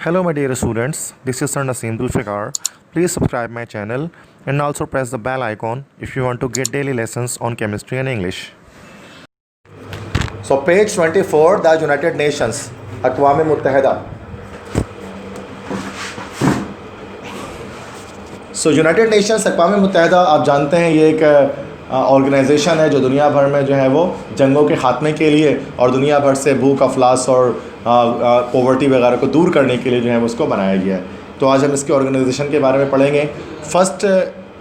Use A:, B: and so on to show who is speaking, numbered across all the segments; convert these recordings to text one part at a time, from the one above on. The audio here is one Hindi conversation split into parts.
A: Hello my dear students, this is Sir Naseem Dulfikar. Please subscribe my channel and also press the bell icon if you want to get daily lessons on chemistry and English.
B: So page 24, the United Nations, अक़वाम मुत्तहिदा. So यूनाइटेड नेशंस अक़वाम मुत्तहिदा आप जानते हैं ये एक ऑर्गेनाइजेशन है जो दुनिया भर में जो है वो जंगों के ख़ात्मे के लिए और दुनिया भर से भूख अफलास और पॉवर्टी वगैरह को दूर करने के लिए जो है उसको बनाया गया है. तो आज हम इसके ऑर्गेनाइजेशन के बारे में पढ़ेंगे. फर्स्ट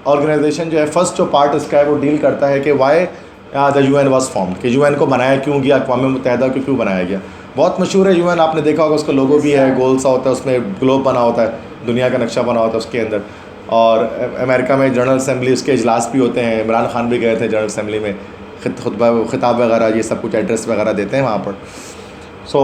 B: ऑर्गेनाइजेशन जो है, फर्स्ट जो पार्ट इसका है वो डील करता है कि why the UN was formed, कि UN को बनाया क्यों गया, अक़वाम मुत्तहिदा को क्यों बनाया गया. बहुत मशहूर है UN, आपने देखा होगा उसका लोगो भी है, गोल सा होता है, उसमें ग्लोब बना होता है, दुनिया का नक्शा बना होता है उसके अंदर. और अमेरिका में जनरल असम्बली उसके इजलास भी होते हैं. इमरान खान भी गए थे जनरल असम्बली में, खिताब वगैरह ये सब कुछ एड्रेस वगैरह देते हैं वहाँ पर. सो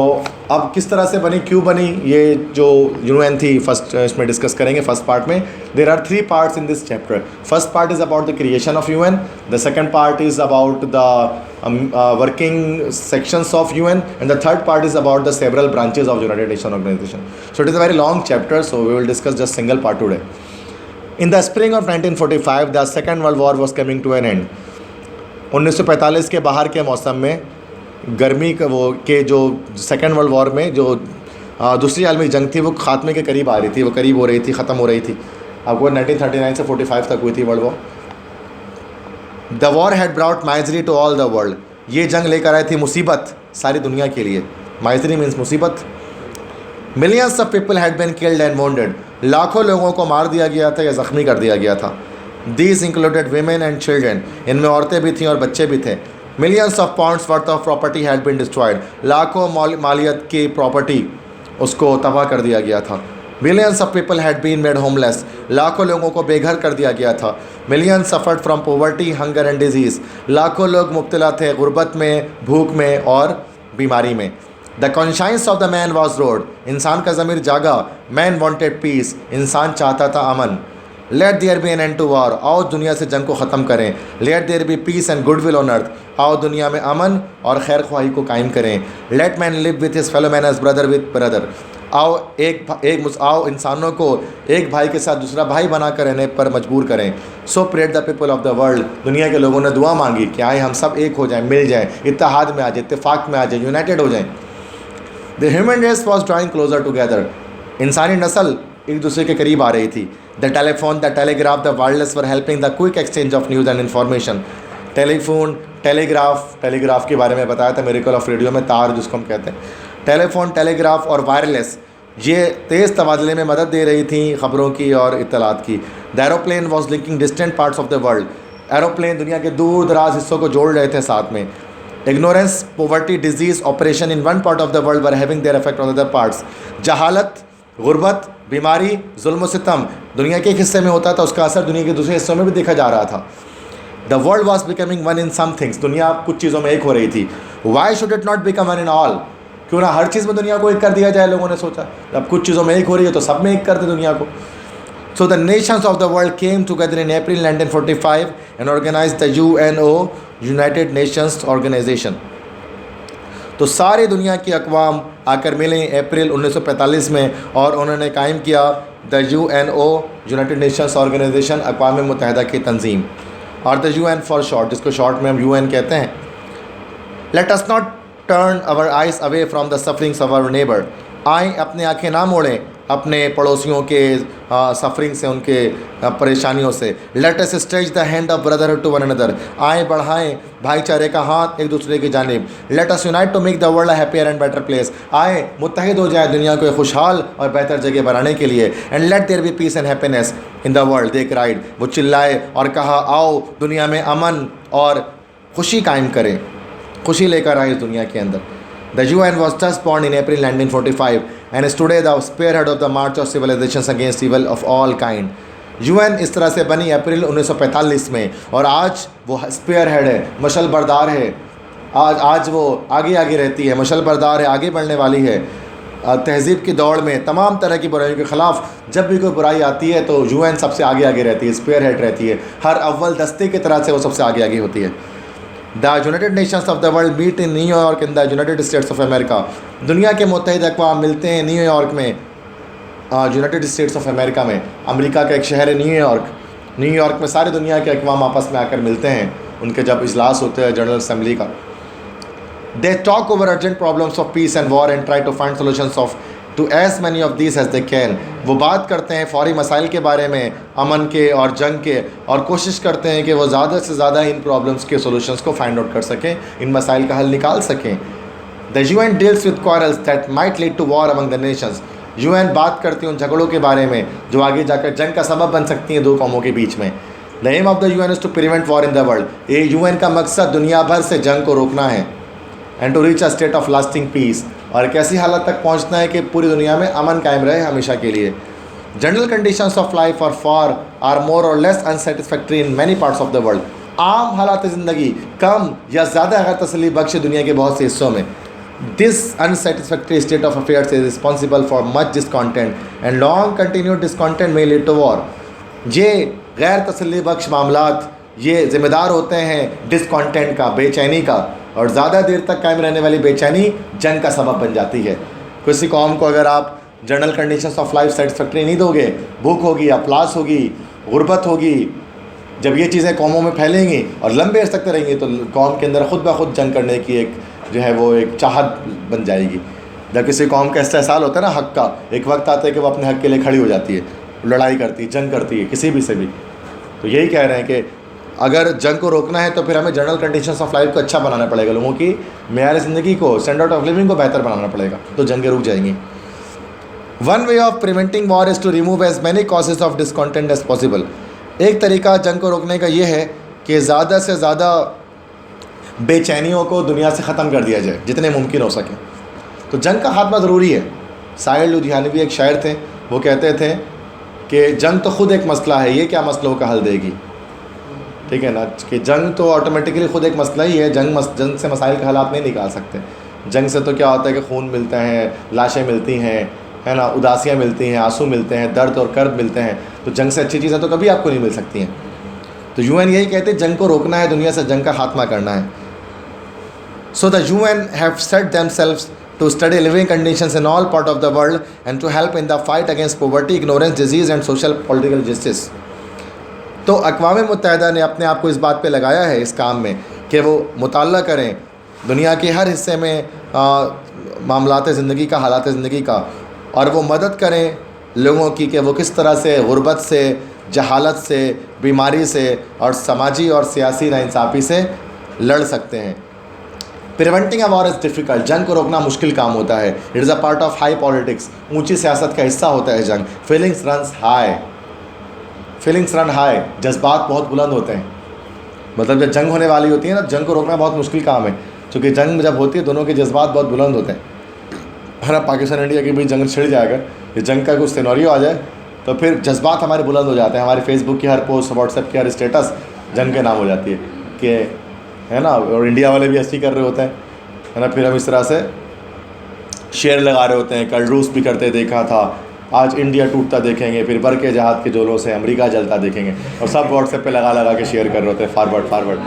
B: अब किस तरह से बनी, क्यों बनी, ये जो UN थी फर्स्ट इसमें डिस्कस करेंगे. फर्स्ट पार्ट में there are 3 parts in this chapter. First part is about the creation of UN, the second part is about the working sections of UN, and the third part is about the several branches of united nation organisation. So it is a very long chapter, so we will discuss just single part today. In the spring of 1945, the Second World War was coming to an end. 1945 के बाहर के मौसम में गर्मी के जो सेकेंड वर्ल्ड वॉर में जो दूसरी आलमी जंग थी वो ख़ात्मे के करीब आ रही थी, वो करीब हो रही थी, ख़त्म हो रही थी. आपको 1939 से 45 तक हुई थी world war. The war had brought misery to all the world. ये जंग लेकर आई थी मुसीबत सारी दुनिया के लिए. माइजरी मीन्स मुसीबत. Millions of people had been killed and wounded. लाखों लोगों को मार दिया गया था या ज़ख्मी कर दिया गया था. These included women and children. इनमें औरतें भी थीं और बच्चे भी थे. Millions of pounds worth of property had been destroyed. लाखों मालियत की प्रॉपर्टी उसको तबाह कर दिया गया था. Millions of people had been made homeless. लाखों लोगों को बेघर कर दिया गया था. Millions suffered from poverty, hunger and disease. लाखों लोग मुब्तला थे गुर्बत में, भूख में और बीमारी में. The conscience of the man was roused. इंसान का ज़मीर जागा. Man wanted peace. इंसान चाहता था अमन. Let there be an end to war. आओ दुनिया से जंग को ख़त्म करें. Let there be peace and good will on earth. आओ दुनिया में अमन और खैर ख्वाही को कायम करें. Let man live with his fellow man as brother with brother. आओ इंसानों को एक भाई के साथ दूसरा भाई बना कर रहने पर मजबूर करें. So prayed the people of the world. दुनिया के लोगों ने दुआ मांगी कि आए हम सब एक हो जाएं, मिल जाएं, इत्तेहाद में आ जाए, इत्तेफाक में आ जाए, यूनाइटेड हो जाएं. The human race was drawing closer together. इंसानी नस्ल एक दूसरे के करीब आ रही थी. The telephone, the telegraph, the wireless were helping the quick exchange of news and information. Telephone, telegraph के बारे में बताया था मिरेकल ऑफ रेडियो में, तार जिसको हम कहते हैं. टेलीफोन, टेलीग्राफ और वायरलेस ये तेज़ तबादले में मदद दे रही थी ख़बरों की और इत्तलात की. The aeroplane was linking distant parts of the world. Aeroplane दुनिया के दूर दराज हिस्सों को जोड़ रहे थे साथ में. Ignorance, poverty, disease, oppression in one part of the world were having their effect on other parts. जहालत, गुर्बत, बीमारी, जुल्म सितम दुनिया के एक हिस्से में होता था, उसका असर दुनिया के दूसरे हिस्सों में भी देखा जा रहा था. The world was becoming one in some things. दुनिया कुछ चीज़ों में एक हो रही थी. Why should it not become one in all? क्यों ना हर चीज़ में दुनिया को एक कर दिया जाए. लोगों ने सोचा अब कुछ चीज़ों में एक हो रही है तो सब में एक कर दे दुनिया को. So the nations of the world came together in April 1945 and organized the UNO, United Nations Organization. तो सारी दुनिया की अक़वाम आकर मिले अप्रैल 1945 में और उन्होंने कायम किया the UNO, United Nations Organisation, अक़वाम मुत्तहिदा की तंजीम, और द UN फॉर शॉर्ट, जिसको शॉर्ट में हम UN कहते हैं. Let us not turn our eyes away from the sufferings of our neighbour. आएँ अपनी आँखें ना मोड़ें अपने पड़ोसियों के सफरिंग से, उनके परेशानियों से. Let us stretch the hand of brotherhood to one another. आएँ बढ़ाएँ भाईचारे का हाथ एक दूसरे की जानिब. Let us unite to make the world a happier and better place. आएँ मुत्तहिद हो जाए दुनिया को एक खुशहाल और बेहतर जगह बनाने के लिए. And let there be peace and happiness in the world. They cried. वो चिल्लाए और कहा आओ दुनिया में अमन और खुशी कायम करें, खुशी लेकर आए इस दुनिया के अंदर. The UN was just born in April 1945 and is today the spearhead of the march of civilizations against evil of all kind. UN इस तरह से बनी अप्रैल 1945 में और आज वो स्पेयर हेड है, मशल बरदार है. आज वो आगे आगे रहती है, मशल बरदार है, आगे बढ़ने वाली है. तहज़ीब की दौड़ में तमाम तरह की बुराइयों के ख़िलाफ़ जब भी कोई बुराई आती है तो UN सबसे आगे आगे रहती है, स्पेयर हेड रहती है. हर अव्वल दस्ते की तरह से वो सबसे आगे आगे होती है. The United Nations of the world meet in New York in the United States of America. दुनिया के मुत्तहिद अक़वाम मिलते हैं न्यूयॉर्क में यूनाइटेड स्टेट्स ऑफ अमेरिका में, अमेरिका का एक शहर है न्यूयॉर्क में सारी दुनिया के अक़वाम आपस में आकर मिलते हैं, उनके जब इजलास होते हैं जनरल असम्बली का, they talk over urgent problems of peace and war and try to find solutions of to as many of these as they can. वो बात करते हैं फौरी मसाइल के बारे में, अमन के और जंग के, और कोशिश करते हैं कि वो ज़्यादा से ज़्यादा इन प्रॉब्लम्स के सोल्यूशंस को फाइंड आउट कर सकें, इन मसाइल का हल निकाल सकें। The UN deals with quarrels that might lead to war among the nations. UN बात करती है उन झगड़ों के बारे में जो आगे जाकर जंग का सबब बन सकती हैं दो कौमों के बीच में। The aim of the UN is to prevent war in the world. ये UN का मकसद दुनिया भर से जंग को रोकना है, and to reach a state of lasting peace, और एक ऐसी हालत तक पहुंचना है कि पूरी दुनिया में अमन कायम रहे हमेशा के लिए। जनरल कंडीशंस ऑफ लाइफ और फॉर आर मोर और less unsatisfactory in many parts of the world. आम हालात ज़िंदगी कम या ज़्यादा गैर तसल्ली बख्श दुनिया के बहुत से हिस्सों में। This unsatisfactory state of affairs is responsible for much discontent and long continued discontent may lead to war. ये गैर तसल्ली बख्श मामलात ये ज़िम्मेदार होते हैं डिसकॉन्टेंट का, बेचैनी का, और ज़्यादा देर तक कायम रहने वाली बेचैनी जंग का सबब बन जाती है। किसी कौम को अगर आप general conditions of life satisfactory नहीं दोगे, भूख होगी, अफलास होगी, गुर्बत होगी, जब ये चीज़ें कौमों में फैलेंगी और लंबे अर्से तक रहेंगी तो कौम के अंदर ख़ुद ब खुद जंग करने की एक जो है वो एक चाहत बन जाएगी। जब किसी कौम का इस्तेहसाल होता है ना हक़ का, एक वक्त आता है कि वो अपने हक़ के लिए खड़ी हो जाती है, लड़ाई करती है, जंग करती है किसी भी से भी। तो यही कह रहे हैं कि अगर जंग को रोकना है तो फिर हमें जनरल कंडीशंस ऑफ लाइफ को अच्छा बनाना पड़ेगा, लोगों की मेयार ज़िंदगी को, स्टैंडर्ड ऑफ लिविंग को बेहतर बनाना पड़ेगा, तो जंगें रुक जाएंगी। One way of preventing war is to remove as many causes of discontent as possible. एक तरीका जंग को रोकने का ये है कि ज़्यादा से ज़्यादा बेचैनियों को दुनिया से ख़त्म कर दिया जाए जितने मुमकिन हो सके। तो जंग का खात्मा ज़रूरी है। साहिल लुधियानवी एक शायर थे, वो कहते थे कि जंग तो ख़ुद एक मसला है, ये क्या मसलों का हल देगी। ठीक है ना, कि जंग तो ऑटोमेटिकली ख़ुद एक मसला ही है, जंग से मसाइल के हालात नहीं निकाल सकते। जंग से तो क्या होता है कि खून मिलता है, लाशें मिलती हैं, है ना, उदासियाँ मिलती हैं, आंसू मिलते हैं, दर्द और कर्ब मिलते हैं। तो जंग से अच्छी चीज़ें तो कभी आपको नहीं मिल सकती हैं। तो UN यही कहते हैं जंग को रोकना है, दुनिया से जंग का खात्मा करना है। सो the UN have set themselves to study living conditions in all part of the world and to help in the fight against poverty, ignorance, disease and social political justice। तो अक़वाम मुत्तहिदा ने अपने आप को इस बात पे लगाया है इस काम में कि वो मुताला करें दुनिया के हर हिस्से में मामलात ज़िंदगी का, हालात ज़िंदगी का, और वो मदद करें लोगों की कि वो किस तरह से गुर्बत से, जहालत से, बीमारी से और समाजी और सियासी नाइंसाफ़ी से लड़ सकते हैं। Preventing a war is difficult. जंग को रोकना मुश्किल काम होता है। It is a part of high politics. ऊंची सियासत का हिस्सा होता है जंग। Feelings run high. जज्बात बहुत बुलंद होते हैं। मतलब जब जंग होने वाली होती है ना, जंग को रोकना बहुत मुश्किल काम है, क्योंकि जंग जब होती है दोनों के जज्बात बहुत बुलंद होते हैं। हमारा पाकिस्तान इंडिया की भी जंग छिड़ जाएगा, ये जंग का कुछ सिनेरियो आ जाए तो फिर जज्बात हमारे बुलंद हो जाते हैं। हमारे फेसबुक की हर पोस्ट, व्हाट्सएप की हर स्टेटस जंग के नाम हो जाती है कि है ना, और इंडिया वाले भी ऐसे ही कर रहे होते हैं, है ना। फिर हम इस तरह से शेयर लगा रहे होते हैं, कल रूस भी करते देखा था, आज इंडिया टूटता देखेंगे, फिर बर के जहाज़ के जोलों से अमेरिका जलता देखेंगे, और सब व्हाट्सएप पे लगा के शेयर कर रहे होते हैं फॉरवर्ड।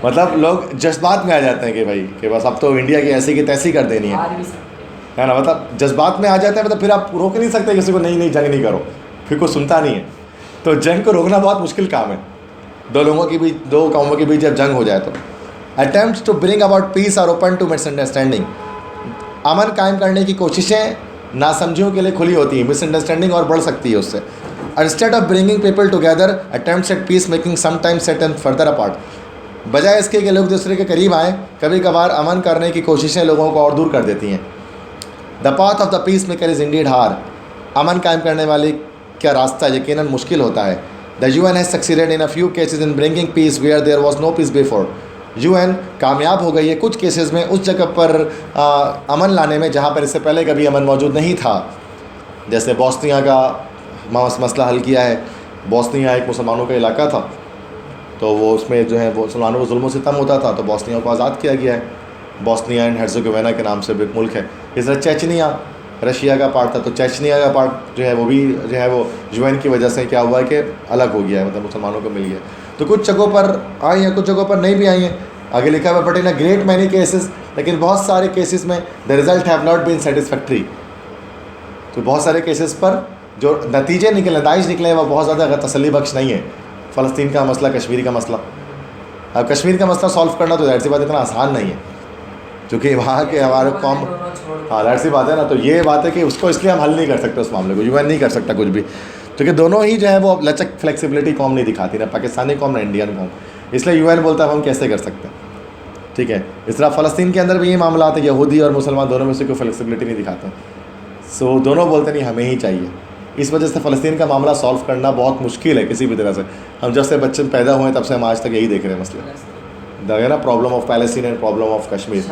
B: मतलब लोग जज्बात में आ जाते हैं कि भाई कि बस अब तो इंडिया की ऐसी की तैसी कर देनी है ना। मतलब जज्बात में आ जाते हैं, मतलब फिर आप रोक नहीं सकते किसी को, नहीं जंग नहीं करो, फिर कोई सुनता नहीं है। तो जंग को रोकना बहुत मुश्किल काम है। दो कौमों के बीच जब जंग हो जाए तो attempt to bring about peace are open to misunderstanding. अमन कायम करने की कोशिशें नासमझियों के लिए खुली होती हैं, मिसअंडरस्टैंडिंग और बढ़ सकती है उससे। Instead of bringing people together attempts at peace making sometimes set and further apart. बजाय इसके कि लोग दूसरे के करीब आएँ, कभी कभार अमन करने की कोशिशें लोगों को और दूर कर देती हैं। The path of the peacemaker is indeed hard. अमन कायम करने वाले का रास्ता यकीनन मुश्किल होता है। The UN has succeeded in a few cases in bringing peace where there was no peace before. UN कामयाब हो गई है कुछ केसेस में उस जगह पर अमन लाने में जहाँ पर इससे पहले कभी अमन मौजूद नहीं था। जैसे बोस्निया का मसला हल किया है। बोस्निया एक मुसलमानों का इलाका था, तो वो उसमें जो है वो मुसलमानों को जुल्म सितम होता था, तो बोस्निया को आज़ाद किया गया है। बोस्निया एंड हर्ज़ेगोविना के नाम से एक मुल्क है। इस तरह चेचनिया रशिया का पार्ट था, तो चेचनिया का पार्ट जो है वो भी जो है वो UN की वजह से क्या हुआ है कि अलग हो गया है, मतलब मुसलमानों को मिल गया। तो कुछ जगहों पर आई हैं, कुछ जगहों पर नहीं भी आई हैं। आगे लिखा हुआ but in a great many cases, लेकिन बहुत सारे केसेस में the result have not been satisfactory. तो बहुत सारे केसेस पर जो नतीजे निकले, नताइज निकले वो बहुत ज़्यादा तसल्ली बख्श नहीं है। फ़लस्तीन का मसला, कश्मीर का मसला, अब कश्मीर का मसला सॉल्व करना तो ज़ाहिर सी बात इतना आसान नहीं है, क्योंकि वहाँ के हमारे कौम, हाँ ज़ाहिर सी बात है ना। तो ये बात है कि उसको इसलिए हम हल नहीं कर सकते उस मामले को, यूएन नहीं कर सकता कुछ भी, क्योंकि दोनों ही जो है वो लचक फ्लेक्सिबिलिटी कौम नहीं दिखाती, ना पाकिस्तानी कौम ना इंडियन कौम, इसलिए यूएन बोलता है हम कैसे कर सकते हैं। ठीक है, इस तरह फ़लस्तीन के अंदर भी ये मामला है, यहूदी और मुसलमान दोनों में से कोई फ्लेक्सिबिलिटी नहीं दिखाते, सो दोनों बोलते नहीं हमें ही चाहिए। इस वजह से फ़लस्तीन का मामला सॉल्व करना बहुत मुश्किल है किसी भी तरह से। हम जब से बच्चे पैदा हुए तब से हम आज तक यही देख रहे हैं मसले, है ना, problem of Palestine and problem of Kashmir.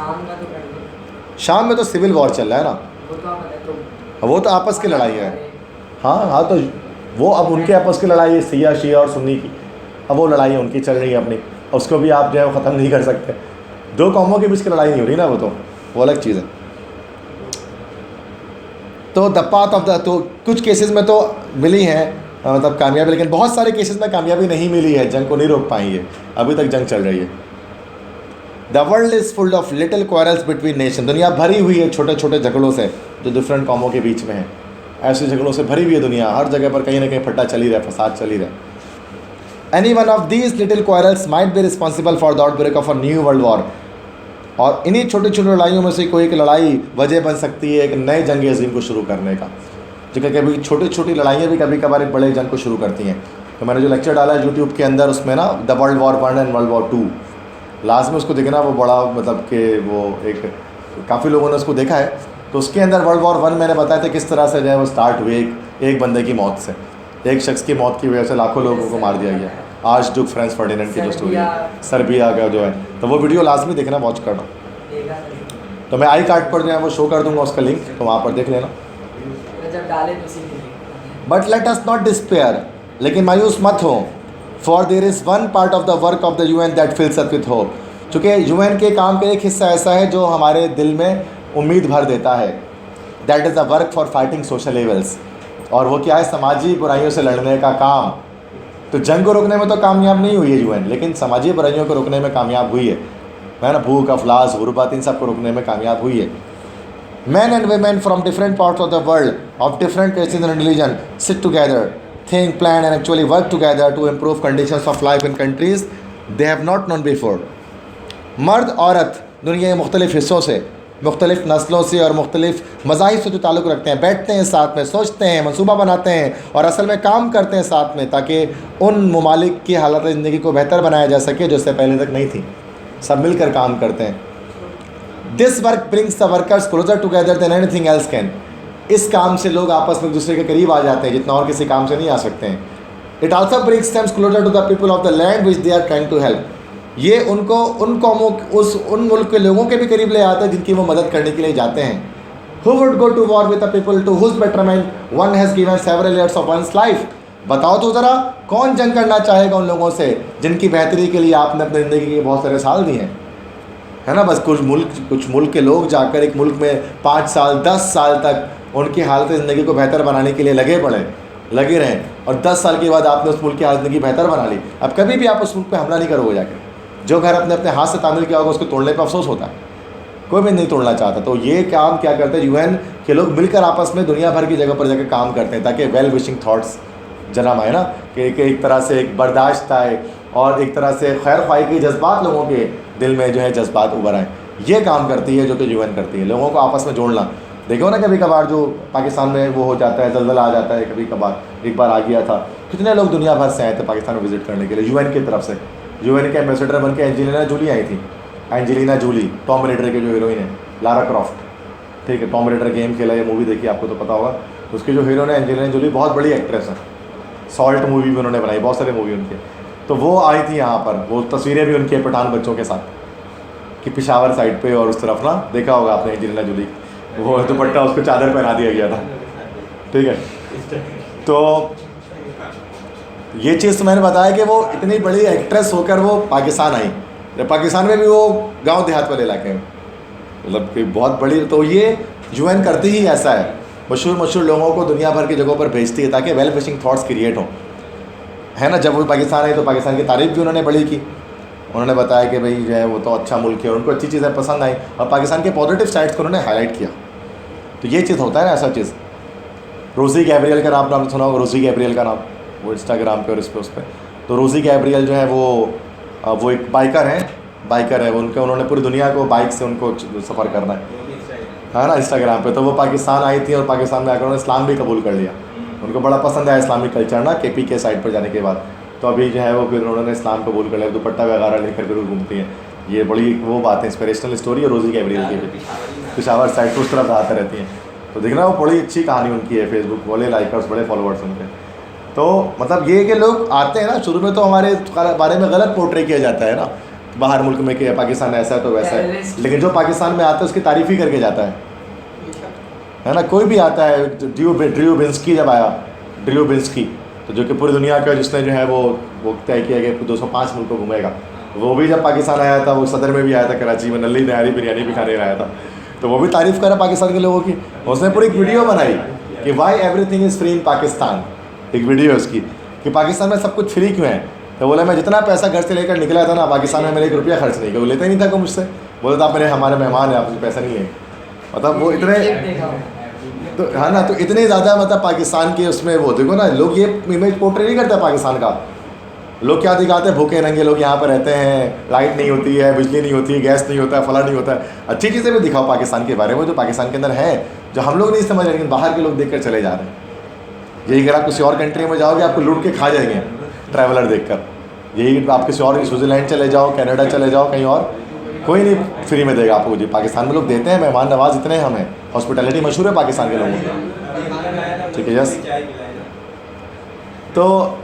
B: शाम में तो सिविल वॉर चल रहा है ना, वो तो आपस की लड़ाई है। हाँ, तो वो अब उनके आपस की लड़ाई है, शिया और सुन्नी की, अब वो लड़ाई उनकी चल रही है अपनी, उसको भी आप जो है वो ख़त्म नहीं कर सकते। दो कौमों के बीच की लड़ाई नहीं हो रही ना, वो अलग चीज़ है। तो द पाथ ऑफ द, तो कुछ केसेस में तो मिली हैं मतलब कामयाबी, लेकिन बहुत सारे केसेस में कामयाबी नहीं मिली है, जंग को नहीं रोक पाई है, अभी तक जंग चल रही है। The world is full of little quarrels between nation, दुनिया भरी हुई है छोटे छोटे झगड़ों से जो डिफरेंट कौमों के बीच में है। ऐसे झगड़ों से भरी हुई है दुनिया, हर जगह पर कहीं ना कहीं फट्टा चल ही रहा है, फसाद चल ही रहा है। Any one of these little quarrels might be responsible for the outbreak of a new world war, और इन्हीं छोटी छोटी लड़ाइयों में से कोई एक लड़ाई वजह बन सकती है एक नए जंग अजीम को शुरू करने का, जो कि कभी छोटी छोटी लड़ाइयाँ भी कभी कभार एक बड़े जंग को शुरू करती हैं। तो मैंने जो लेक्चर डाला है यूट्यूब के अंदर, उसमें ना the world war 1 and world war 2 लाजमी उसको देखना, वो बड़ा मतलब कि वो एक काफ़ी लोगों ने उसको देखा है। तो उसके अंदर वर्ल्ड वॉर 1 मैंने बताया था किस तरह से जो है वो स्टार्ट हुए एक बंदे की मौत से, एक शख्स की मौत की वजह से लाखों लोगों को मार दिया गया, आज जो फ्रांस फर्डिनेंड की जो स्टोरी है, सर्बिया का जो है, तो वो वीडियो लाजमी देखना, वॉच करना। तो मैं आई कार्ड पर जो है वो शो कर दूंगा उसका लिंक, तो वहाँ पर देख लेना। But let us not despair, लेकिन मायूस मत हो, for there is one part of the work of the UN that fills us with hope, चूँकि यूएन के काम का एक हिस्सा ऐसा है जो हमारे दिल में उम्मीद भर देता है। That is the work for fighting social evils, और वो क्या है, समाजी बुराइयों से लड़ने का काम। तो जंग को रोकने में तो कामयाब नहीं हुई है यूएन, लेकिन समाजी बुराइयों को रोकने में कामयाब हुई है ना, भूख, अफलास, गुर्बत, इन सब को रोकने में कामयाब हुई है। Men and women from different parts of the world, of different faiths and religion, sit together, think, plan and actually work together to improve conditions of life in countries they have not known before. मर्द औरत दुनिया के मुख्तलिफ़ हिस्सों से, मुख्तलिफ़ नस्लों से और मुख्तलिफ़ मज़ाहिब से जो ताल्लुक़ रखते हैं, बैठते हैं साथ में, सोचते हैं, मंसूबा बनाते हैं और असल में काम करते हैं साथ में, ताकि उन ममालिक की हालत ज़िंदगी को बेहतर बनाया जा सके जो इससे पहले तक नहीं थी। सब मिलकर काम करते हैं। This work brings the workers closer together than anything else can, इस काम से लोग आपस में एक दूसरे के करीब आ जाते हैं जितना और किसी काम से नहीं आ सकते हैं। It also brings them closer to the people of the land which they are trying to help, ये उनको उन कौमों उन मुल्क के लोगों के भी करीब ले आता है जिनकी वो मदद करने के लिए जाते हैं। Who would go to war with the people to whose betterment one has given several years of one's life, बताओ तो ज़रा कौन जंग करना चाहेगा उन लोगों से जिनकी बेहतरी के लिए आपने अपनी ज़िंदगी के बहुत सारे साल दिए हैं, है ना। बस कुछ मुल्क के लोग जाकर एक मुल्क में 5 साल 10 साल तक उनकी हालत ज़िंदगी को बेहतर बनाने के लिए लगे रहें, और 10 साल के बाद आपने उस मुल्क की हालत ज़िंदगी बेहतर बना ली। अब कभी भी आप उस मुल्क पे हमला नहीं करोगे जाकर, जो घर अपने अपने हाथ से तामीर किया होगा उसको तोड़ने पर अफसोस होता है, कोई भी नहीं तोड़ना चाहता। तो ये काम क्या करते हैं, यूएन के लोग मिलकर आपस में दुनिया भर की जगह पर जाकर काम करते हैं ताकि वेल विशिंग थाट्स जन्म आए ना, कि एक तरह से एक बर्दाश्त आए और एक तरह से खैर ख्वाही के जज्बात लोगों के दिल में जो है जज्बात उभर आए। ये काम करती है जो कि यूएन करती है, लोगों को आपस में जोड़ना। देखो ना कभी कभार जो पाकिस्तान में वो हो जाता है, जल्जला आ जाता है, कभी कभार एक बार आ गया था, कितने लोग दुनिया भर से आए थे पाकिस्तान में विज़िट करने के लिए यूएन की तरफ से। यूएन के एम्बेसडर बन के एंजेलिना जूली आई थी, एंजेलिना जूली, टॉम रेडर के जो हीरोइन है, लारा क्रॉफ्ट, ठीक है, टॉम रेडर गेम खेला, ये मूवी देखी आपको तो पता होगा। उसकी जो हीरोइन है एंजेलिना जूली बहुत बड़ी एक्ट्रेस है, सॉल्ट मूवी भी उन्होंने बनाई, बहुत सारे मूवी उनके, तो वो आई थी यहाँ पर, वो तस्वीरें भी उनके पठान बच्चों के साथ कि पेशावर साइड पे और उस तरफ ना, देखा होगा आपने एंजेलिना जूली, वो दुपट्टा उसको चादर पहना दिया गया था, ठीक है। तो ये चीज़ तो मैंने बताया कि वो इतनी बड़ी एक्ट्रेस होकर वो पाकिस्तान आई, जब पाकिस्तान में भी वो गांव देहात वाले इलाके में, मतलब कि बहुत बड़ी, तो ये यूएन करती ही ऐसा है, मशहूर लोगों को दुनिया भर की जगहों पर भेजती है ताकि वेल विशिंग थॉट्स क्रिएट हों, है ना। जब वो पाकिस्तान आई तो पाकिस्तान की तारीफ़ भी उन्होंने बड़ी की, उन्होंने बताया कि भाई जो है वो तो अच्छा मुल्क है, उनको अच्छी चीज़ें पसंद आई और पाकिस्तान के पॉजिटिव साइड्स को उन्होंने हाईलाइट किया। तो ये चीज़ होता है ना, ऐसा चीज़। रोज़ी गैब्रियल का नाम आपने सुना होगा, रोज़ी गैब्रियल का नाम, वो इंस्टाग्राम पे और इस पे उस पर। तो रोज़ी गैब्रियल जो है वो एक बाइकर है वो, उन्होंने पूरी दुनिया को बाइक से उनको सफ़र करना है ना इंस्टाग्राम पे। तो वो पाकिस्तान आई थी और पाकिस्तान में आकर उन्होंने इस्लाम भी कबूल कर लिया। उनको बड़ा पसंद आया इस्लामिक कल्चर ना, KP के साइड पर जाने के बाद। तो अभी जो है वो फिर उन्होंने इस्लाम कबूल कर लिया, दुपट्टा वगैरह लेकर फिर घूमती हैं। ये बड़ी वो बात है, इंस्पिरेशनल स्टोरी है रोज़ी गैब्रियल की भी। पेशावर साइड तो उस तरफ आते रहती हैं। तो देखना वो बड़ी अच्छी कहानी उनकी है, फेसबुक बड़े लाइकर्स, बड़े फॉलोअर्स उनके। तो मतलब ये कि लोग आते हैं ना, शुरू में तो हमारे बारे में गलत पोर्ट्रे किया जाता है ना बाहर मुल्क में कि पाकिस्तान ऐसा है तो वैसा है, लेकिन जो पाकिस्तान में आता है उसकी तारीफ़ ही करके जाता है ना। कोई भी आता है, ड्रू बिन्स्की जब आया, ड्रू बिन्स्की तो जो कि पूरी दुनिया का जिसने जो है वो तय किया कि 205 मुल्क को घूमेगा, वो भी जब पाकिस्तान आया था, वो सदर में भी आया था, कराची में नल्ली नयारी बिरयानी भी खाने आया था। तो वो भी तारीफ़ करा पाकिस्तान के लोगों की। उसने पूरी एक वीडियो बनाई कि Y everything is free in Pakistan, एक वीडियो है उसकी कि पाकिस्तान में सब कुछ फ्री क्यों है। तो बोला मैं जितना पैसा घर से लेकर निकला था ना, पाकिस्तान में मेरे 1 रुपया खर्च नहीं किया। वो लेता ही नहीं था को मुझसे, बोला था आप मेरे हमारे मेहमान हैं, आपसे पैसा नहीं लेंगे। मतलब वो इतने तो है ना, तो इतने ज़्यादा मतलब पाकिस्तान के उसमें वो देखो ना, लोग ये इमेज पोर्ट्रे नहीं करते पाकिस्तान का। लोग क्या दिखाते हैं, भूखे नंगे लोग यहाँ पर रहते हैं, लाइट नहीं होती है, बिजली नहीं होती है, गैस नहीं होता है, फला नहीं होता है। अच्छी चीज़ें भी दिखाओ पाकिस्तान के बारे में, जो पाकिस्तान के अंदर है, जो हम लोग नहीं समझ रहे लेकिन बाहर के लोग देख कर चले जा रहे हैं। यही अगर आप किसी और कंट्री में जाओगे आपको लूट के खा जाएंगे ट्रैवलर देखकर। यही आप किसी और स्विट्ज़रलैंड चले जाओ, कनाडा चले जाओ, कहीं और कोई नहीं फ्री में देगा आपको। जी पाकिस्तान में लोग देते हैं, मेहमान नवाज इतने हम हैं, हॉस्पिटैलिटी मशहूर है पाकिस्तान के लोगों की। ठीक है, यस, तो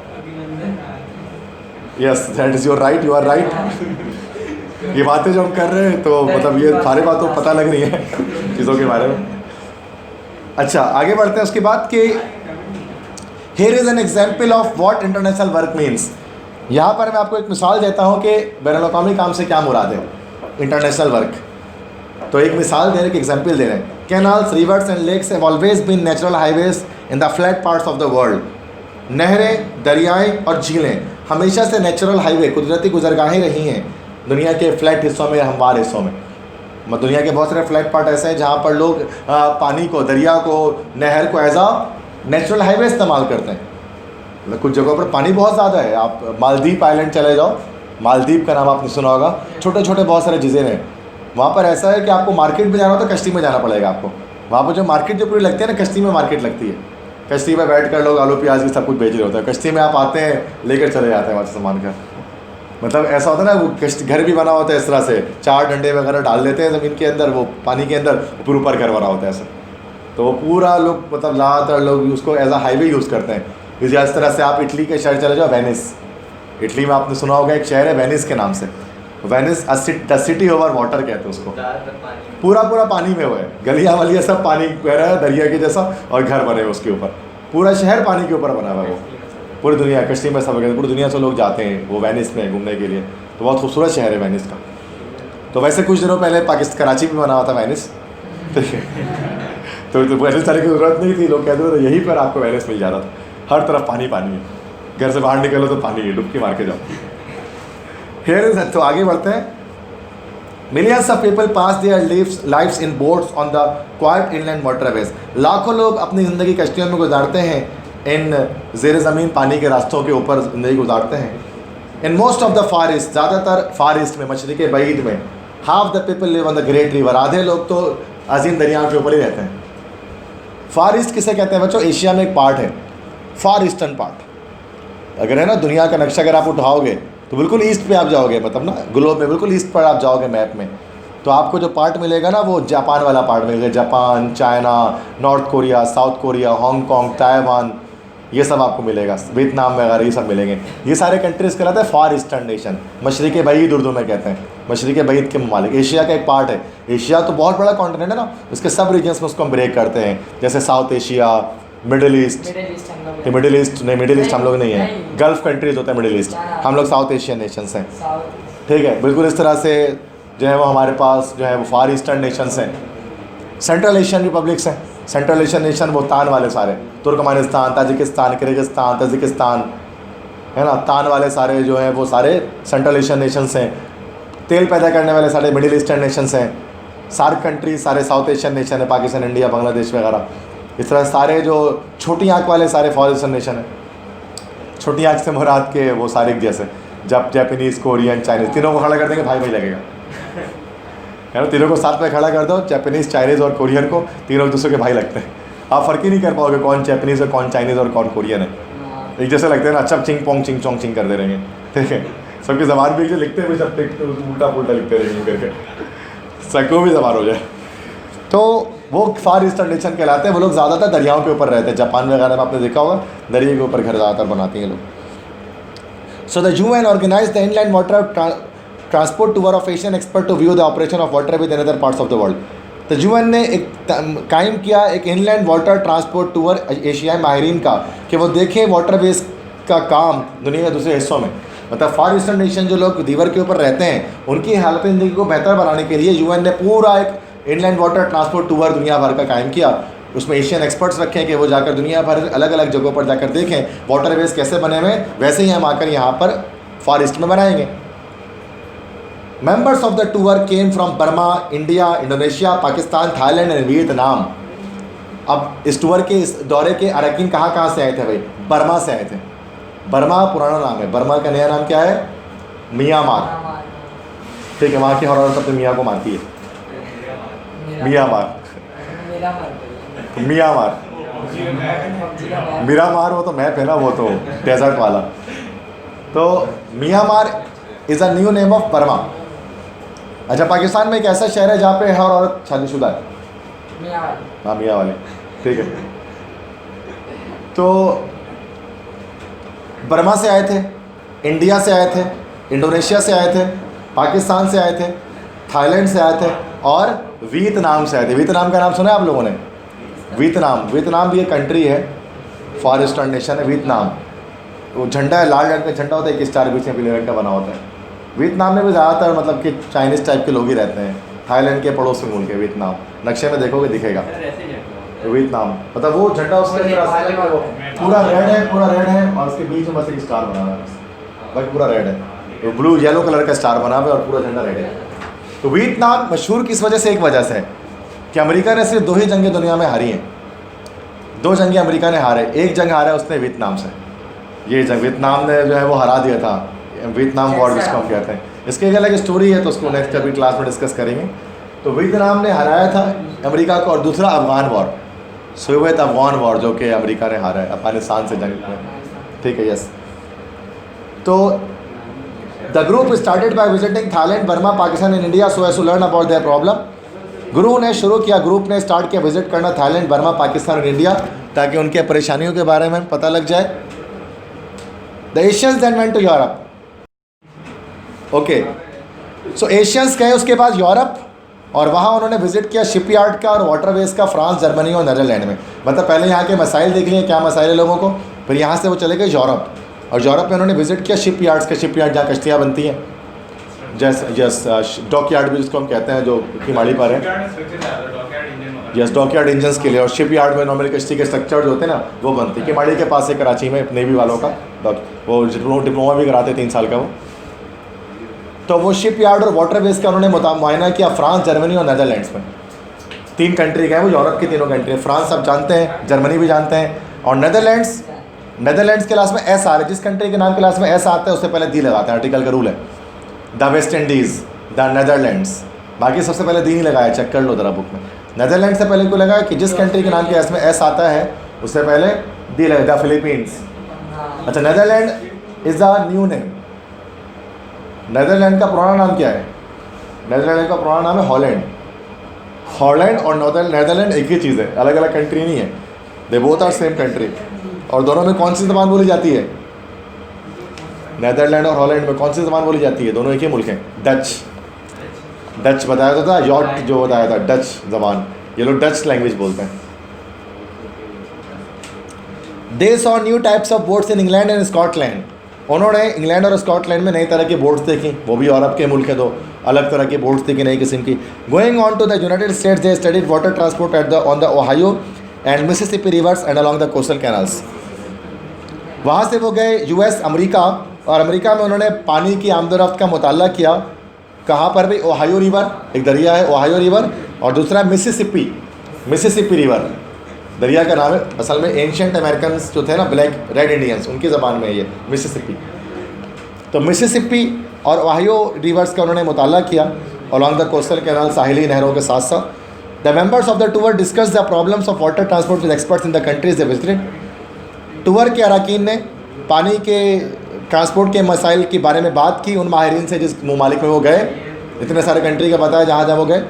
B: yes that is your right, you are right. ये बातें जो हम कर रहे हैं तो मतलब ये सारी बातों पता लग रही है चीज़ों के बारे में। अच्छा आगे बढ़ते हैं उसके बाद कि here is an example of what international work means. यहाँ पर मैं आपको एक मिसाल देता हूँ कि बैनुल-अक़वामी काम से क्या मुराद है इंटरनेशनल वर्क। तो एक मिसाल दे रहे हैं, एक एग्जाम्पल दे रहे हैं। Canals, rivers and lakes have always been natural highways in the flat parts of the world. नहरें, दरियाएँ और झीलें हमेशा से नेचुरल हाईवे, कुदरती गुजरगाहें रही हैं दुनिया के फ्लैट हिस्सों में, हमवार हिस्सों में। दुनिया के बहुत सारे फ्लैट पार्ट ऐसे हैं जहाँ पर लोग पानी को, दरिया को, नहर को एज आ नेचुरल हाईवे इस्तेमाल करते हैं। कुछ जगहों पर पानी बहुत ज़्यादा है। आप मालदीव आइलैंड चले जाओ, मालदीव का नाम आपने सुना होगा, छोटे छोटे बहुत सारे जज़ीरे हैं। वहाँ पर ऐसा है कि आपको मार्केट में जाना हो तो कश्ती में जाना पड़ेगा आपको। वहाँ पर जो मार्केट जो पूरी लगती है ना, कश्ती में मार्केट लगती है। कश्ती में बैठ कर लोग आलू प्याज भी सब कुछ बेच रहे होते हैं। कश्ती में आप आते हैं, लेकर चले जाते हैं वहाँ से सामान का। मतलब ऐसा होता है ना, वो कश्ती घर भी बना होता है इस तरह से, 4 डंडे वगैरह डाल देते हैं ज़मीन के अंदर, वो पानी के अंदर, फिर ऊपर घर बना होता है ऐसा। तो वो पूरा लोग मतलब ज़्यादातर लोग उसको एज अ हाईवे यूज़ करते हैं। इस तरह से आप इटली के शहर चले जाओ, वेनिस। इटली में आपने सुना होगा एक शहर है वेनिस के नाम से। Venice the city over water कहते हैं उसको। पूरा पानी में वो है, गलियाँ वलियाँ सब पानी बह रहा है दरिया के जैसा, और घर बने हुए उसके ऊपर। पूरा शहर पानी के ऊपर बना हुआ है वो। पूरी दुनिया कश्ती में सब वगैरह पूरी दुनिया से लोग जाते हैं वो वेनिस में घूमने के लिए। तो बहुत खूबसूरत शहर है वेनिस का। तो वैसे कुछ दिनों पहले पाकिस्तान कराची में बना हुआ था वेनिस। तो वेनिस जाने की ज़रूरत नहीं थी, लोग कहते थे यहीं पर आपको वेनिस मिल जा रहा था। हर तरफ पानी पानी है, घर से बाहर निकलो तो पानी है, डुबकी मार के जाओ। हियर इज, तो आगे बढ़ते हैं। Millions of people pass their lives in boats on the quite inland waterways. लाखों लोग अपनी ज़िंदगी कश्तियों में गुजारते हैं, इन ज़ेर ज़मीन पानी के रास्तों के ऊपर ज़िंदगी गुजारते हैं। In most of the far east, ज़्यादातर फार ईस्ट में, मशरिक़ बईद में, half the people live on the great river. आधे लोग तो अजीम दरियाओं के ऊपर ही रहते हैं। फार ईस्ट किसे कहते हैं बच्चों? एशिया में एक पार्ट है फार ईस्टर्न पार्ट। अगर है ना दुनिया का नक्शा अगर आप उठाओगे तो बिल्कुल ईस्ट पे आप जाओगे, मतलब ना ग्लोब में बिल्कुल ईस्ट पर आप जाओगे मैप में, तो आपको जो पार्ट मिलेगा ना वो जापान वाला पार्ट मिलेगा। Japan, China, north Korea, south Korea, Hong Kong, Taiwan, ये सब आपको मिलेगा, वियतनाम वगैरह ये सब मिलेंगे। ये सारे कंट्रीज़ कहलाते हैं फार ईस्टर्न नेशन, मशरिक़ बईद उर्दू में कहते हैं, मशरिक़ बईद के ममालिक। एशिया का एक पार्ट है। एशिया तो बहुत बड़ा कॉन्टिनेंट है ना, उसके सब रीजन्स में उसको हम ब्रेक करते हैं, जैसे साउथ एशिया, मिडिल ईस्ट नहीं, मिडिल ईस्ट हम लोग नहीं हैं, गल्फ़ कंट्रीज़ होते हैं मिडिल ईस्ट, हम लोग साउथ एशियन नेशंस हैं। ठीक है, बिल्कुल इस तरह से जो है वो हमारे पास जो है वो फार ईस्टर्न नेशंस हैं। सेंट्रल एशियन रिपब्लिक्स हैं। सेंट्रल एशियन नेशन वो तान वाले सारे, तुर्कमानिस्तान, ताजिकिस्तान, किर्गिस्तान, तजिकिस्तान, है ना, तान वाले सारे जो हैं वो सारे सेंट्रल एशियन नेशंस हैं। तेल पैदा करने वाले सारे मिडिल ईस्टर्न नेशंस हैं। सार्क कंट्रीज सारे साउथ एशियन नेशन है, पाकिस्तान, इंडिया, बांग्लादेश वगैरह, इस तरह सारे जो छोटी आँख वाले सारे फॉर ईस्टर्न नेशन हैं, छोटी आँख से मुराद के वो सारे एक जैसे, जब जापानीज़, कोरियन, चाइनीज़ तीनों को खड़ा कर देंगे भाई भाई लगेगा, है ना। तीनों को साथ में खड़ा कर दो, जापानीज़, चाइनीज़ और कोरियन को, तीनों एक दूसरे के भाई लगते हैं। आप फ़र्क ही नहीं कर पाओगे कौन जापानीज़ और कौन चाइनीज़ और कौन कोरियन है, एक जैसे लगते हैं ना। अच्छा चिंग पोंग चिंग चोंग चिंग करते रहेंगे, ठीक है। सबकी ज़बान भी लिखते हुए सब उल्टा पुल्टा लिखते रहेंगे करके, सबको भी ज़बान हो जाए। तो वो फार ईस्टर्न नेशन कहलाते हैं। वो लोग ज़्यादातर दरियाओं के ऊपर रहते हैं। जापान वगैरह में आपने देखा होगा दरिया के ऊपर घर ज़्यादातर बनाते हैं लोग। So the UN organise the inland water transport tour of Asian expert to view the operation of water within other parts of the world. तो UN ने एक कायम किया एक इनलैंड वाटर ट्रांसपोर्ट टूर एशियाई माहिरीन का, कि वो देखें वाटरवेज का काम दुनिया के दूसरे हिस्सों में। मतलब फार ईस्टर्न नेशन जो लोग दीवार के ऊपर रहते हैं उनकी हालत ज़िंदगी को बेहतर बनाने के लिए UN ने पूरा एक इनलैंड वाटर ट्रांसपोर्ट टूर दुनिया भर का कायम किया। उसमें एशियन एक्सपर्ट्स रखे कि वो जाकर दुनिया भर अलग अलग जगहों पर जाकर देखें वाटरवेज कैसे बने हुए, वैसे ही हम आकर यहाँ पर फार ईस्ट में बनाएंगे। Members of the tour came from Burma, India, Indonesia, Pakistan, Thailand and Vietnam. अब इस टूर के इस दौरे के अरकान कहाँ से आए थे भाई? बर्मा से आए थे। बर्मा पुराना नाम है, बर्मा का नया नाम क्या है? म्यांमार। ठीक है, वहाँ की हर औरत अपने मियाँ को मानती है म्यांमार। म्यांमार मिरामार वो तो मैप है ना, वो तो डेजर्ट वाला। तो Myanmar is a new name of Burma. अच्छा, पाकिस्तान में एक ऐसा शहर है जहाँ पे हर औरत शादीशुदा है, हाँ मियाँ वाले, ठीक है। तो बर्मा से आए थे, इंडिया से आए थे, इंडोनेशिया से आए थे, पाकिस्तान से आए थे, थाईलैंड से आए थे और वियतनाम से आए थे। वियतनाम का नाम सुना है आप लोगों ने? वियतनाम भी एक कंट्री है, फार ईस्टर्न नेशन है वियतनाम। वो झंडा है, लाल रंग का झंडा होता है, एक स्टार बीच में पीले रंग का बना होता है। वियतनाम में भी ज़्यादातर मतलब कि चाइनीज़ टाइप के लोग ही रहते हैं। थाईलैंड के पड़ोसी मुल्क है वियतनाम, नक्शे में देखोगे दिखेगा वियतनाम। मतलब वो झंडा उसके पूरा रेड है और उसके बीच में बस एक स्टार बना हुआ है, बाकी पूरा रेड है, तो ब्लू येलो कलर का स्टार बना हुआ है और पूरा झंडा रेड है। तो वियतनाम मशहूर किस वजह से? एक वजह से है कि अमेरिका ने सिर्फ 2 ही जंगें दुनिया में हारी हैं। 2 जंगें अमेरिका ने हारे, एक जंग हारा है उसने वियतनाम से। ये जंग वियतनाम ने जो है वो हरा दिया था, वियतनाम वॉर जिसको हम कहते हैं। इसकी एक अलग स्टोरी है, तो उसको नेक्स्ट कभी क्लास में डिस्कस करेंगे। तो वियतनाम ने हराया था अमेरिका को। और दूसरा Afghan war, Soviet Afghan war, जो कि अमेरिका ने हारा है अफगानिस्तान से जंग में, ठीक है, यस। तो the group started by visiting Thailand, Burma, Pakistan and India so as to learn about their problem. Group ने स्टार्ट किया विजिट करना थाईलैंड, बर्मा, पाकिस्तान और इंडिया, ताकि उनके परेशानियों के बारे में पता लग जाए। The Asians then went to Europe. Okay, so Asians गए उसके बाद यूरोप, और वहाँ उन्होंने विजिट किया शिपयार्ड का और वाटरवेज का फ्रांस, जर्मनी और नीदरलैंड में। मतलब पहले यहाँ के मसाइल देख लिए, क्या मसाइल है लोगों को, फिर यहाँ से वो चले गए यूरोप, और यूरोप में उन्होंने विजिट किया शिपयार्ड्स के, शिपयार्ड जहाँ कश्तियाँ बनती हैं, जैसे डॉकयार्ड भी जिसको हम कहते हैं, जो किमाड़ी पर है, यस, डॉकयार्ड इंजन्स के लिए। और शिपयार्ड में नॉर्मल कश्ती के स्ट्रक्चर जो होते हैं ना वो बनते हैं। किमाड़ी के पास है कराची में नेवी वालों का, वो डिप्लोमा भी कराते 3 साल का वो। तो वो शिपयार्ड और वाटरवेज का उन्होंने मुआयना किया फ्रांस, जर्मनी और नीदरलैंड्स में। 3 कंट्री गए, वो यूरोप की तीनों कंट्री। फ्रांस आप जानते हैं, जर्मनी भी जानते हैं, और नीदरलैंड्स के लास्ट में एस आ रहा है। जिस कंट्री के नाम के लास्ट में एस आता है उससे पहले दी लगाते हैं, आर्टिकल का रूल है। The West Indies, the Netherlands, बाकी सबसे पहले दी नहीं लगाया, चेक कर लो ज़रा बुक में। नीदरलैंड से पहले को लगा कि जिस कंट्री के नाम के इसमें एस आता है उससे पहले दी लगा। द फिलीपींस, अच्छा, Netherland is the new name. Netherland का पुराना नाम क्या है? नीदरलैंड का पुराना नाम है हॉलैंड। हॉलैंड और नीदरलैंड एक ही चीज़ है, अलग अलग कंट्री नहीं है। They both are same country. और दोनों में कौन सी ज़बान बोली जाती है? नीदरलैंड और हॉलैंड में कौन सी ज़बान बोली जाती है? दोनों एक ही मुल्क हैं। डच बताया था, यॉट जो बताया था, डच ज़बान, ये लोग डच लैंग्वेज बोलते हैं। They saw new types of boats in England and Scotland. उन्होंने इंग्लैंड और स्कॉटलैंड में नई तरह की बोट्स देखी, वो भी यूरोप के मुल्क है, तो अलग तरह की बोट्स देखी, नई किस्म की। Going on to the United States they studied water transport at the on the Ohio and Mississippi rivers and along the coastal canals. वहाँ से वो गए यूएस, अमेरिका, और अमेरिका में उन्होंने पानी की आमदोरफ्त का मुताला किया। कहाँ पर भी? ओहायो रिवर, एक दरिया है ओहायो रिवर, और दूसरा मिसिसिपी रिवर। दरिया का नाम है, असल में एंशियंट अमेरिकन जो थे ना, ब्लैक रेड इंडियंस, उनकी ज़बान में ये मिसिसिपी। तो मिसिसिपी और ओहायो रिवर्स का उन्होंने मुताला किया अलॉन्ग द कोस्टल कैनाल, साहिली नहरों के साथ साथ। The members of the tour discuss the problems of water transport with experts in the countries they visited. Tour के अरकान ने पानी के ट्रांसपोर्ट के मसाइल के बारे में बात की उन माहिरीन से जिस ममालिक में वो गए, इतने सारे कंट्री का पता है जहाँ जहाँ वो गए।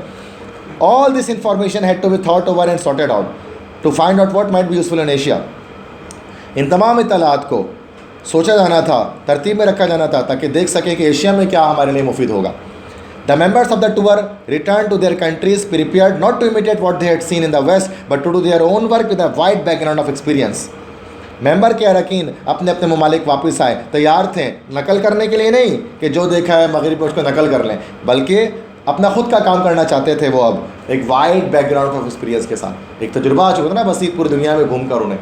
B: All this information had to be thought over and sorted out to find out what might be useful in Asia. इन तमाम इत्तलात को सोचा जाना था, तरतीब में रखा जाना था, ताकि देख सकें कि एशिया में क्या हमारे लिए मुफीद होगा। The members of the tour return to their countries prepared not to imitate what they had seen in the west but to do their own work with a wide background of experience. Member के अरकान अपने अपने ममालिक वापस आए, तैयार थे नकल करने के लिए, नहीं कि जो देखा है मगरिब में उसको नकल कर लें, बल्कि अपना ख़ुद का काम करना चाहते थे वो अब एक वाइड बैकग्राउंड ऑफ एक्सपीरियंस के साथ। एक तजुर्बा आ चुका था ना बस पूरी दुनिया में घूम कर उन्हें,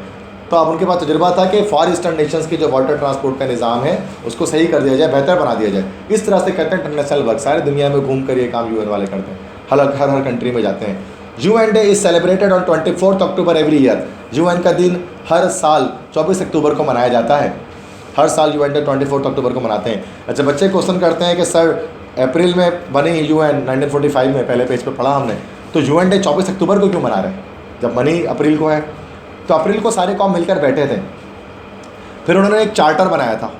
B: तो अब उनके पास तजुर्बा था कि फॉर ईस्टर्न नेशंस की जो वाटर ट्रांसपोर्ट का निज़ाम है उसको सही कर दिया जाए, बेहतर बना दिया जाए। इस तरह से करते हैं इंटरनेशनल वर्क, सारी दुनिया में घूम कर ये काम UN वाले करते हैं, हर कंट्री में जाते हैं। UN day is celebrated on 24 October every year. UN का दिन हर साल 24 अक्टूबर को मनाया जाता है। हर साल UN डे 24 अक्टूबर को मनाते हैं। अच्छा, बच्चे क्वेश्चन करते हैं कि सर अप्रैल में बनी UN 1945 में, पहले पेज पे पढ़ा हमने, तो UN डे 24 अक्टूबर को क्यों मना रहे हैं जब बनी अप्रैल को है? तो अप्रैल को सारे कौम मिलकर बैठे थे, फिर उन्होंने एक चार्टर बनाया था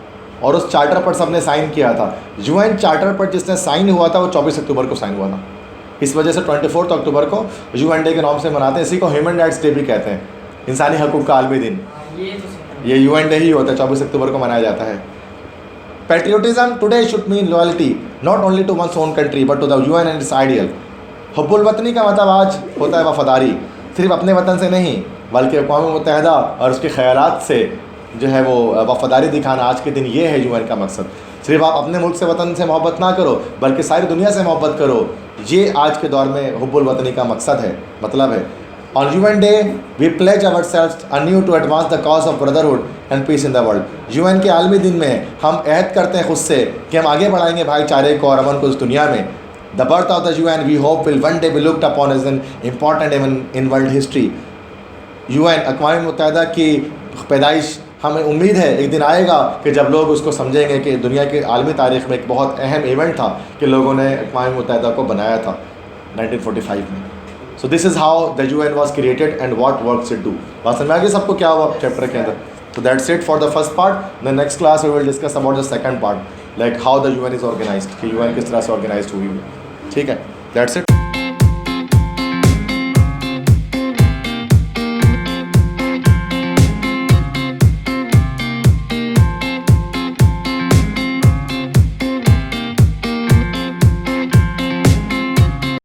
B: और उस चार्टर पर सबने साइन किया था। UN चार्टर पर जिसने साइन हुआ था वो 24 अक्टूबर को साइन हुआ था। इस वजह से 24 अक्टूबर को UN डे के नाम से मनाते हैं। इसी को ह्यूमन राइट्स डे भी कहते हैं, इंसानी हकूक़ का आलमी दिन। ये UN डे ही होता है, 24 अक्टूबर को मनाया जाता है। Patriotism today should mean loyalty not only to one's own country but to the UN and its ideal. हुब्बुल वतनी का मतलब आज होता है वफादारी, सिर्फ अपने वतन से नहीं बल्कि अक़वाम मुत्तहिदा और उसके ख़यालात से जो है वो वफादारी दिखाना। आज के दिन ये है UN का मकसद। सिर्फ आप अपने मुल्क से, वतन से मोहब्बत ना करो बल्कि सारी दुनिया से मोहब्बत करो, ये आज के दौर में हुब्बुल वतनी का मकसद है, मतलब है। On UN day we pledge ourselves anew to advance the cause of brotherhood and peace in the world. UN के आलमी दिन में हम अहद करते हैं खुद से कि हम आगे बढ़ाएंगे भाईचारे को और अमन को इस दुनिया में। The birth of the UN we hope will one day be looked upon as an important event in world history. UN अक़वाम मुत्तहिदा की पैदाइश, हमें उम्मीद है एक दिन आएगा कि जब लोग उसको समझेंगे कि दुनिया की आलमी तारीख़ में एक बहुत अहम इवेंट था कि लोगों ने अक़वाम मुत्तहिदा को बनाया था 1945 में। So this is how the UN was created and what works it do. बात समझ में आ गई सबको क्या हुआ चैप्टर के अंदर? So that's it for the first part. The next class we will discuss about the second part, like how the UN is organized, कि UN किस तरह से organized हुई है। ठीक है, that's it.